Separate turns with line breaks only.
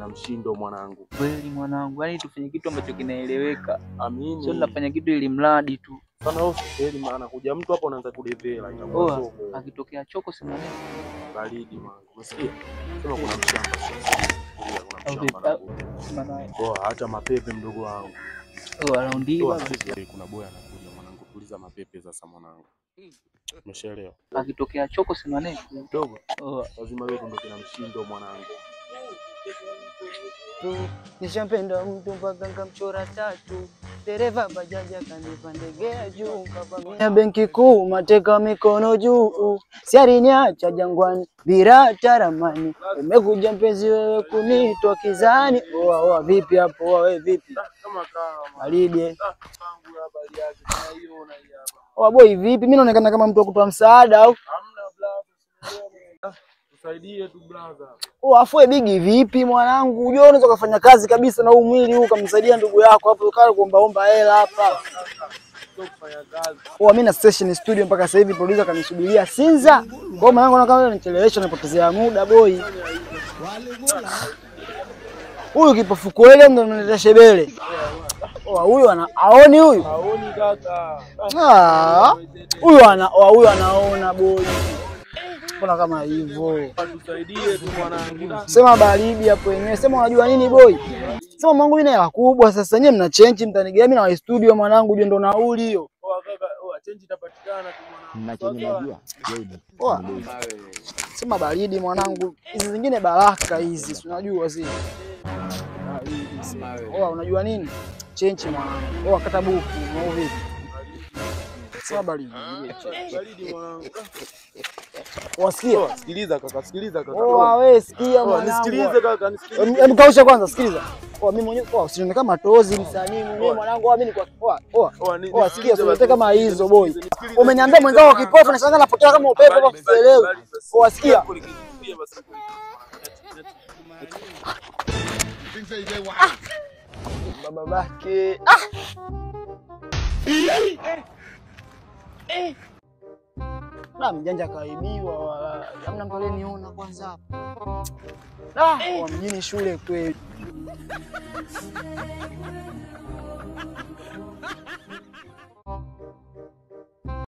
kina mshindo mwanangu.
Kweli mwanangu, yani tufanye kitu ambacho kinaeleweka.
Amini.
Sio tunafanya kitu ili mradi tu.
Sana usifeli maana kuja mtu hapo anaanza kudevela itakuwa soko.
Akitokea choko si maneno.
Baridi mwanangu. Unasikia? Sema kuna mshamba. Acha mapepe mdogo wangu.
Raundi
kuna boy anakuja mwanangu, tuliza mapepe sasa mwanangu. Umeshaelewa?
Akitokea choko si maneno
mdogo. Lazima wewe ndo kina mshindo mwanangu.
Nishampenda mtu mpaka nikamchora tatu. Dereva bajaji akanipa ndege juu, kavamia benki kuu, mateka mikono juu. Siari niacha jangwani bila taramani. Umekuja mpenzi wewe kunitoa kizani. Oa vipi hapo wewe vipi?
Kama
baridi. Oa boy vipi? Mimi naonekana kama mtu wa kutoa msaada au?
Hamna brother. Tusaidie tu brother.
Afue bigi vipi mwanangu? Unajua unaweza kufanya kazi kabisa na huu mwili huu kumsaidia ndugu yako hapo ukale kuomba hela hapa.
Kufanya kazi.
Mimi na station studio mpaka sasa hivi producer kanisubiria Sinza. Kwa maana anaona kama nichelewesha napotezea muda boy. Huyu kipofu kweli ndo ananiletea shebele. Huyu aoni huyu?
Haoni kaka.
Huyu anaona boy. Mbona kama hivyo?
Tusaidie tu mwanangu.
Sema baridi hapo wenyewe. Sema unajua nini boy? Sema mwanangu mimi na hela kubwa sasa nyewe mna change mtanigea mimi na wa studio mwanangu je ndo nauli hiyo.
Kaka, change itapatikana tu
mwanangu.
Sema baridi mwanangu. Hizi zingine baraka hizi, unajua zile. Unajua nini? Change mwanangu. Kata buku, au vipi? Sema baridi.
Baridi mwanangu.
Wasikia?
Sikiliza kaka.
Wewe sikia mwanangu.
Nisikilize kaka, nisikilize.
Hebu kausha kwanza, sikiliza. Mimi mwenyewe usinione kama tozi msanii mwenyewe mwanangu, mimi kwa sikia usilete kama hizo boy. Umeniambia mwenzao kipofu na sasa napotea kama upepo kama usielewi. Wasikia? Babake. Na mjanja kaibiwa wala hamna mtu aliyeniona kwanza hapo. Wa mjini shule kweli.